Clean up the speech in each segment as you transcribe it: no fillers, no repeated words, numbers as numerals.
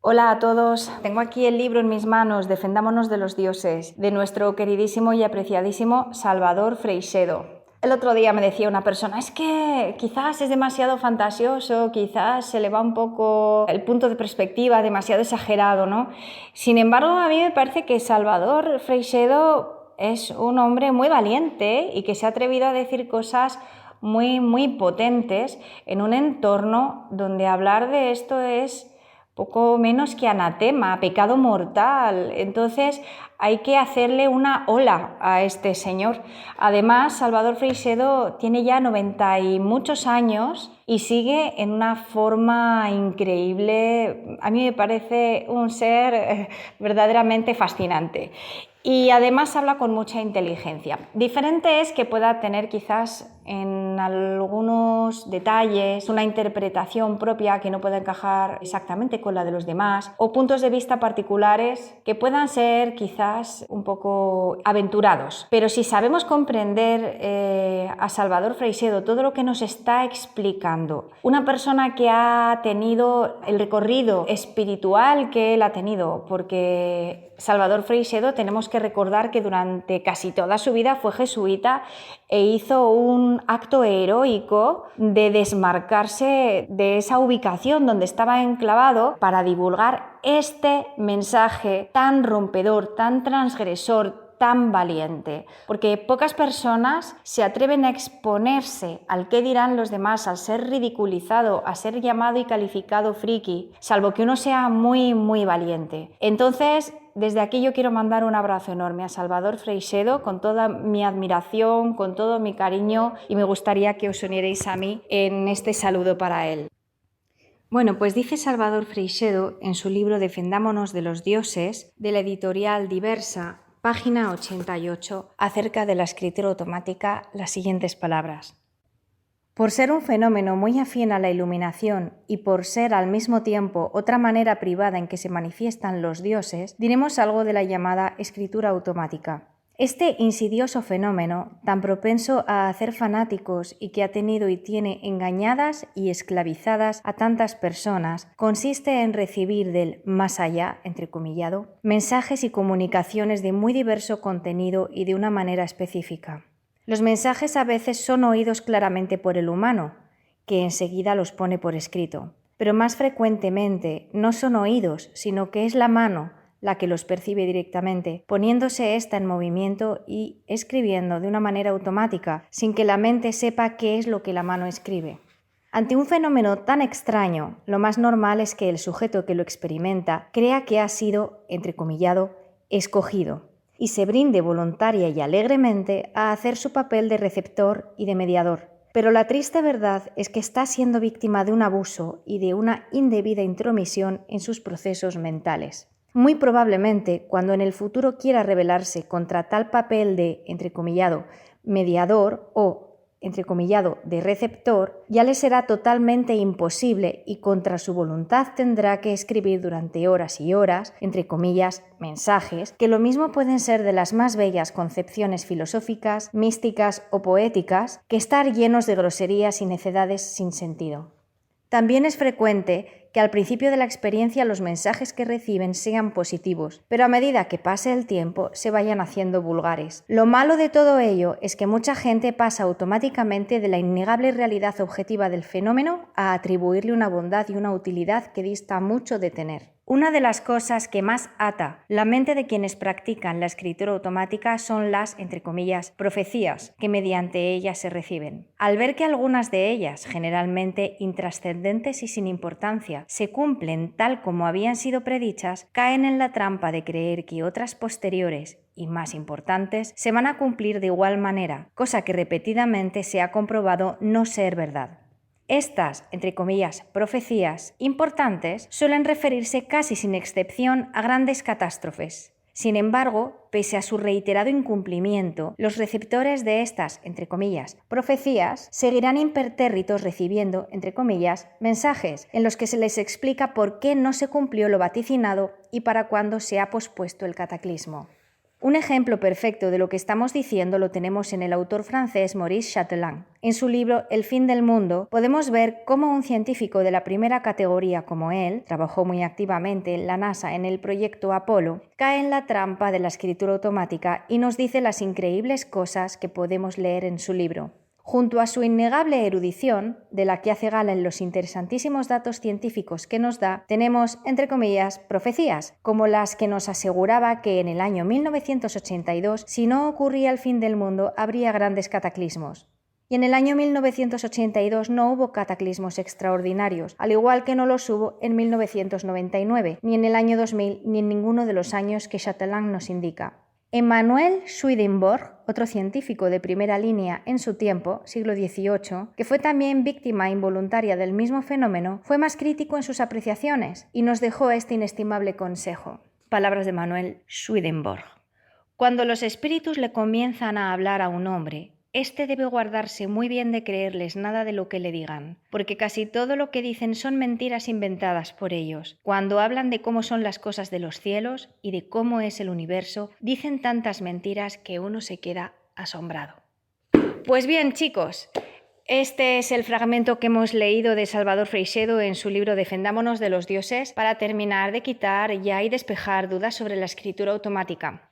Hola a todos, tengo aquí el libro en mis manos, Defendámonos de los dioses, de nuestro queridísimo y apreciadísimo Salvador Freixedo. El otro día me decía una persona, es que quizás es demasiado fantasioso, quizás se le va un poco el punto de perspectiva, demasiado exagerado, ¿no? Sin embargo, a mí me parece que Salvador Freixedo es un hombre muy valiente y que se ha atrevido a decir cosas muy potentes en un entorno donde hablar de esto es poco menos que anatema, pecado mortal. Entonces hay que hacerle una ola a este señor. Además, Salvador Freixedo tiene ya 90 y muchos años y sigue en una forma increíble. A mí me parece un ser verdaderamente fascinante. Y además habla con mucha inteligencia. Diferente es que pueda tener quizás en algunos detalles una interpretación propia que no pueda encajar exactamente con la de los demás, o puntos de vista particulares que puedan ser quizás un poco aventurados. Pero si sabemos comprender a Salvador Freixedo, todo lo que nos está explicando, una persona que ha tenido el recorrido espiritual que él ha tenido, porque Salvador Freixedo tenemos que recordar que durante casi toda su vida fue jesuita e hizo un acto heroico de desmarcarse de esa ubicación donde estaba enclavado para divulgar este mensaje tan rompedor, tan transgresor, tan valiente, porque pocas personas se atreven a exponerse al qué dirán los demás, al ser ridiculizado, a ser llamado y calificado friki, salvo que uno sea muy valiente. Entonces, desde aquí yo quiero mandar un abrazo enorme a Salvador Freixedo con toda mi admiración, con todo mi cariño, y me gustaría que os unierais a mí en este saludo para él. Bueno, pues dice Salvador Freixedo en su libro Defendámonos de los dioses, de la editorial Diversa, página 88, acerca de la escritura automática, las siguientes palabras. Por ser un fenómeno muy afín a la iluminación y por ser al mismo tiempo otra manera privada en que se manifiestan los dioses, diremos algo de la llamada escritura automática. Este insidioso fenómeno, tan propenso a hacer fanáticos y que ha tenido y tiene engañadas y esclavizadas a tantas personas, consiste en recibir del más allá, entrecomillado, mensajes y comunicaciones de muy diverso contenido y de una manera específica. Los mensajes a veces son oídos claramente por el humano, que enseguida los pone por escrito, pero más frecuentemente no son oídos, sino que es la mano la que los percibe directamente, poniéndose ésta en movimiento y escribiendo de una manera automática, sin que la mente sepa qué es lo que la mano escribe. Ante un fenómeno tan extraño, lo más normal es que el sujeto que lo experimenta crea que ha sido, entrecomillado, escogido, y se brinde voluntaria y alegremente a hacer su papel de receptor y de mediador. Pero la triste verdad es que está siendo víctima de un abuso y de una indebida intromisión en sus procesos mentales. Muy probablemente, cuando en el futuro quiera rebelarse contra tal papel de, entrecomillado, mediador o, entrecomillado, de receptor, ya le será totalmente imposible y contra su voluntad tendrá que escribir durante horas y horas, entre comillas, mensajes, que lo mismo pueden ser de las más bellas concepciones filosóficas, místicas o poéticas, que estar llenos de groserías y necedades sin sentido. También es frecuente que al principio de la experiencia los mensajes que reciben sean positivos, pero a medida que pase el tiempo se vayan haciendo vulgares. Lo malo de todo ello es que mucha gente pasa automáticamente de la innegable realidad objetiva del fenómeno a atribuirle una bondad y una utilidad que dista mucho de tener. Una de las cosas que más ata la mente de quienes practican la escritura automática son las, entre comillas, profecías que mediante ellas se reciben. Al ver que algunas de ellas, generalmente intrascendentes y sin importancia, se cumplen tal como habían sido predichas, caen en la trampa de creer que otras posteriores y más importantes se van a cumplir de igual manera, cosa que repetidamente se ha comprobado no ser verdad. Estas, entre comillas, profecías importantes suelen referirse casi sin excepción a grandes catástrofes. Sin embargo, pese a su reiterado incumplimiento, los receptores de estas, entre comillas, profecías seguirán impertérritos recibiendo, entre comillas, mensajes en los que se les explica por qué no se cumplió lo vaticinado y para cuándo se ha pospuesto el cataclismo. Un ejemplo perfecto de lo que estamos diciendo lo tenemos en el autor francés Maurice Chatelain. En su libro El fin del mundo podemos ver cómo un científico de la primera categoría como él, trabajó muy activamente en la NASA en el proyecto Apolo, cae en la trampa de la escritura automática y nos dice las increíbles cosas que podemos leer en su libro. Junto a su innegable erudición, de la que hace gala en los interesantísimos datos científicos que nos da, tenemos, entre comillas, profecías, como las que nos aseguraba que en el año 1982, si no ocurría el fin del mundo, habría grandes cataclismos. Y en el año 1982 no hubo cataclismos extraordinarios, al igual que no los hubo en 1999, ni en el año 2000, ni en ninguno de los años que Chatelain nos indica. Emanuel Swedenborg, otro científico de primera línea en su tiempo, siglo XVIII, que fue también víctima involuntaria del mismo fenómeno, fue más crítico en sus apreciaciones y nos dejó este inestimable consejo. Palabras de Emanuel Swedenborg. Cuando los espíritus le comienzan a hablar a un hombre, éste debe guardarse muy bien de creerles nada de lo que le digan, porque casi todo lo que dicen son mentiras inventadas por ellos. Cuando hablan de cómo son las cosas de los cielos y de cómo es el universo, dicen tantas mentiras que uno se queda asombrado. Pues bien, chicos, este es el fragmento que hemos leído de Salvador Freixedo en su libro Defendámonos de los dioses para terminar de quitar ya y despejar dudas sobre la escritura automática.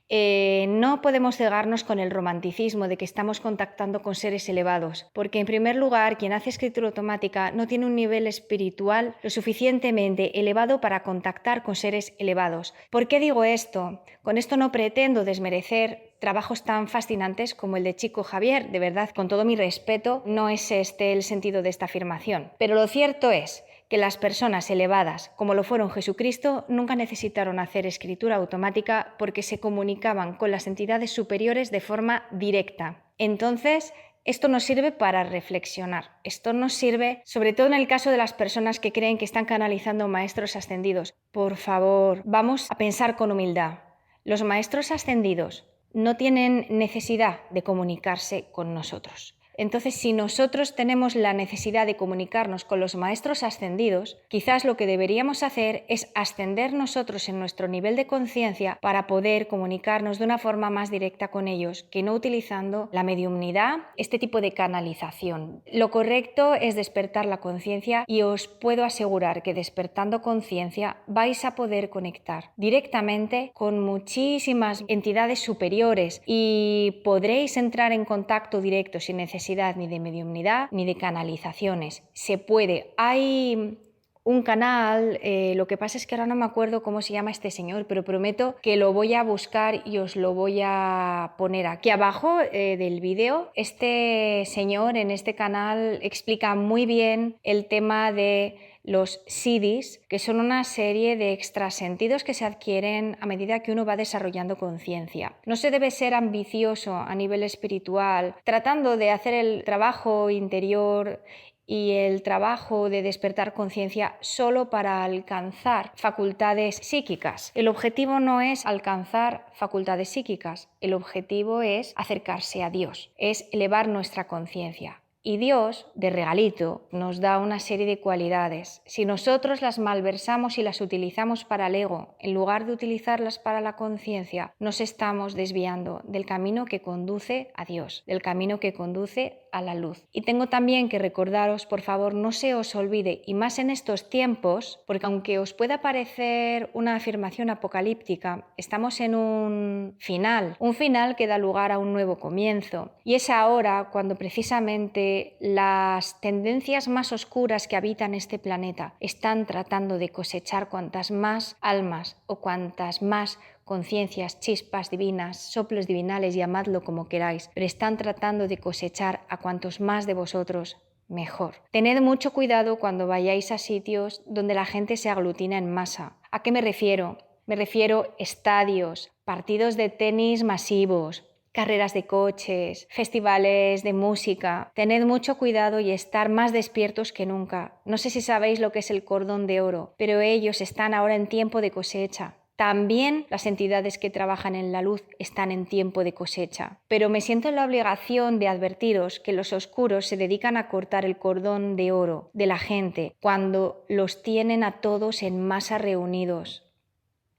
No podemos cegarnos con el romanticismo de que estamos contactando con seres elevados, porque en primer lugar, quien hace escritura automática no tiene un nivel espiritual lo suficientemente elevado para contactar con seres elevados. ¿Por qué digo esto? Con esto no pretendo desmerecer trabajos tan fascinantes como el de Chico Javier. De verdad, con todo mi respeto, no es este el sentido de esta afirmación. Pero lo cierto es que las personas elevadas, como lo fueron Jesucristo, nunca necesitaron hacer escritura automática porque se comunicaban con las entidades superiores de forma directa. Entonces, esto nos sirve para reflexionar. Esto nos sirve, sobre todo en el caso de las personas que creen que están canalizando maestros ascendidos. Por favor, vamos a pensar con humildad. Los maestros ascendidos no tienen necesidad de comunicarse con nosotros. Entonces, si nosotros tenemos la necesidad de comunicarnos con los maestros ascendidos, quizás lo que deberíamos hacer es ascender nosotros en nuestro nivel de conciencia para poder comunicarnos de una forma más directa con ellos, que no utilizando la mediumnidad, este tipo de canalización. Lo correcto es despertar la conciencia y os puedo asegurar que despertando conciencia vais a poder conectar directamente con muchísimas entidades superiores y podréis entrar en contacto directo sin necesidad ni de mediumnidad ni de canalizaciones. Se puede. Hay un canal, lo que pasa es que ahora no me acuerdo cómo se llama este señor, pero prometo que lo voy a buscar y os lo voy a poner aquí abajo del vídeo. Este señor en este canal explica muy bien el tema de los siddhis, que son una serie de extrasentidos que se adquieren a medida que uno va desarrollando conciencia. No se debe ser ambicioso a nivel espiritual, tratando de hacer el trabajo interior y el trabajo de despertar conciencia solo para alcanzar facultades psíquicas. El objetivo no es alcanzar facultades psíquicas, el objetivo es acercarse a Dios, es elevar nuestra conciencia. Y Dios, de regalito, nos da una serie de cualidades. Si nosotros las malversamos y las utilizamos para el ego, en lugar de utilizarlas para la conciencia, nos estamos desviando del camino que conduce a Dios, del camino que conduce a la luz. Y tengo también que recordaros, por favor, no se os olvide, y más en estos tiempos, porque aunque os pueda parecer una afirmación apocalíptica, estamos en un final que da lugar a un nuevo comienzo. Y es ahora cuando precisamente las tendencias más oscuras que habitan este planeta están tratando de cosechar cuantas más almas o cuantas más conciencias, chispas divinas, soplos divinales, llamadlo como queráis, pero están tratando de cosechar a cuantos más de vosotros mejor. Tened mucho cuidado cuando vayáis a sitios donde la gente se aglutina en masa. ¿A qué me refiero? Me refiero a estadios, partidos de tenis masivos, carreras de coches, festivales de música. Tened mucho cuidado y estar más despiertos que nunca. No sé si sabéis lo que es el cordón de oro, pero ellos están ahora en tiempo de cosecha. También las entidades que trabajan en la luz están en tiempo de cosecha. Pero me siento en la obligación de advertiros que los oscuros se dedican a cortar el cordón de oro de la gente cuando los tienen a todos en masa reunidos.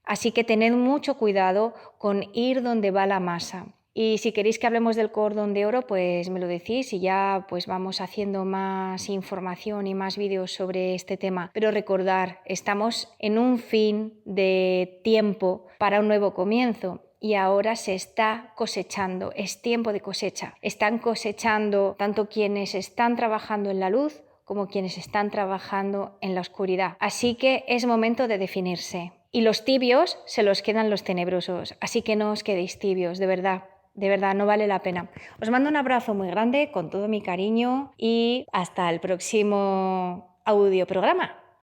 Así que tened mucho cuidado con ir donde va la masa. Y si queréis que hablemos del cordón de oro, pues me lo decís y ya pues vamos haciendo más información y más vídeos sobre este tema. Pero recordar, estamos en un fin de tiempo para un nuevo comienzo. Y ahora se está cosechando, es tiempo de cosecha. Están cosechando tanto quienes están trabajando en la luz como quienes están trabajando en la oscuridad. Así que es momento de definirse. Y los tibios se los quedan los tenebrosos. Así que no os quedéis tibios, de verdad, no vale la pena. Os mando un abrazo muy grande con todo mi cariño y hasta el próximo audio programa.